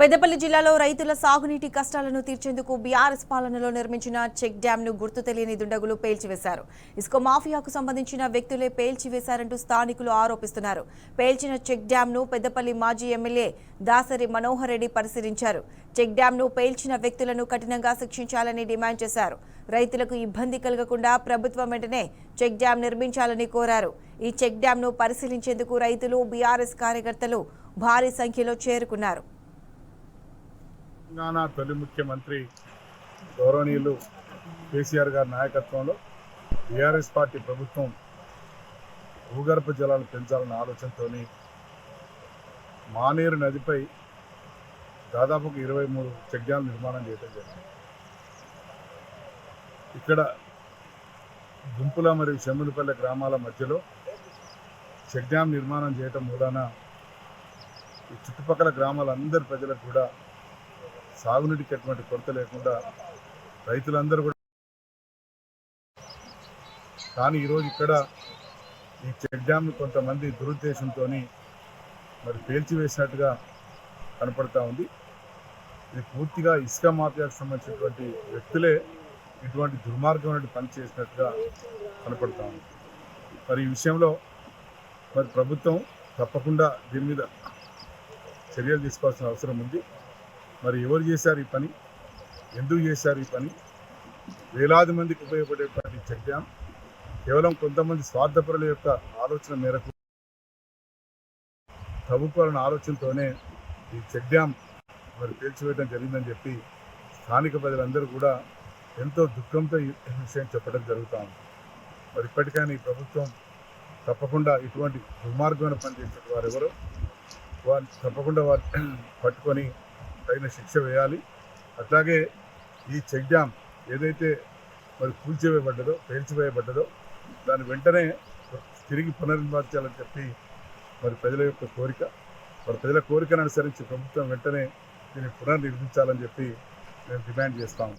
పెద్దపల్లి జిల్లాలో రైతుల సాగునీటి కష్టాలను తీర్చేందుకు బీఆర్ఎస్ పాలనలో నిర్మించిన చెక్ డ్యాంను గుర్తు తెలియని దుండగులు పేల్చివేశారు. ఇసుక మాఫియాకు సంబంధించిన వ్యక్తులే పేల్చివేశారంటూ స్థానికులు ఆరోపిస్తున్నారు. పేల్చిన చెక్ డ్యాంను పెద్దపల్లి మాజీ ఎమ్మెల్యే దాసరి మనోహర్ రెడ్డి పరిశీలించారు. చెక్ డ్యాంను పేల్చిన వ్యక్తులను కఠినంగా శిక్షించాలని డిమాండ్ చేశారు. రైతులకు ఇబ్బంది కలగకుండా ప్రభుత్వం వెంటనే చెక్ డ్యాం నిర్మించాలని కోరారు. ఈ చెక్ డ్యాంను పరిశీలించేందుకు రైతులు, బీఆర్ఎస్ కార్యకర్తలు భారీ సంఖ్యలో చేరుకున్నారు. తెలంగాణ తొలి ముఖ్యమంత్రి గౌరవనీయులు కేసీఆర్ గారి నాయకత్వంలో బీఆర్ఎస్ పార్టీ ప్రభుత్వం భూగర్భ జలాలు పెంచాలన్న ఆలోచనతో మానేరు నదిపై దాదాపు 23 చెక్ డ్యాం నిర్మాణం చేయడం జరిగింది. ఇక్కడ గుంపుల మరియు చెమ్ములపల్లె గ్రామాల మధ్యలో చెక్ డ్యాం నిర్మాణం చేయటం మూలాన ఈ చుట్టుపక్కల గ్రామాలందరి ప్రజలకు కూడా సాగునీటికి ఎటువంటి కొరత లేకుండా రైతులందరూ కూడా. కానీ ఈరోజు ఇక్కడ ఈ చెక్ డ్యామ్ను కొంతమంది దురుద్దేశంతో మరి పేల్చివేసినట్టుగా కనపడతా ఉంది. ఇది పూర్తిగా ఇసుక మాఫియాకు సంబంధించినటువంటి వ్యక్తులే ఇటువంటి దుర్మార్గమైన పని చేసినట్టుగా కనపడతా ఉంది. మరి ఈ విషయంలో మరి ప్రభుత్వం తప్పకుండా దీని మీద చర్యలు తీసుకోవాల్సిన అవసరం ఉంది. మరి ఎవరు చేశారు ఈ పని, ఎందుకు చేశారు ఈ పని? వేలాది మందికి ఉపయోగపడేటువంటి చెక్ డ్యాం కేవలం కొంతమంది స్వార్థపరుల యొక్క ఆలోచన మేరకు, ప్రభుత్వాలను ఆలోచనతోనే ఈ చెక్ డ్యాం మరి పేల్చివేయడం జరిగిందని చెప్పి స్థానిక ప్రజలందరూ కూడా ఎంతో దుఃఖంతో ఈ విషయం చెప్పడం జరుగుతూ ఉంది. మరి ఇప్పటికైనా ఈ ప్రభుత్వం తప్పకుండా ఇటువంటి దుర్మార్గమైన పని చేసిన వారెవరో తప్పకుండా వారిని పట్టుకొని తగిన శిక్ష వేయాలి. అట్లాగే ఈ చెక్ డ్యాం ఏదైతే మరి పేల్చివేయబడ్డదో దాన్ని వెంటనే తిరిగి పునర్నిర్మించాలని చెప్పి మరి ప్రజల యొక్క కోరిక. మరి ప్రజల కోరికను అనుసరించి ప్రభుత్వం వెంటనే దీన్ని పునర్నిర్మించాలని చెప్పి మేము డిమాండ్ చేస్తాము.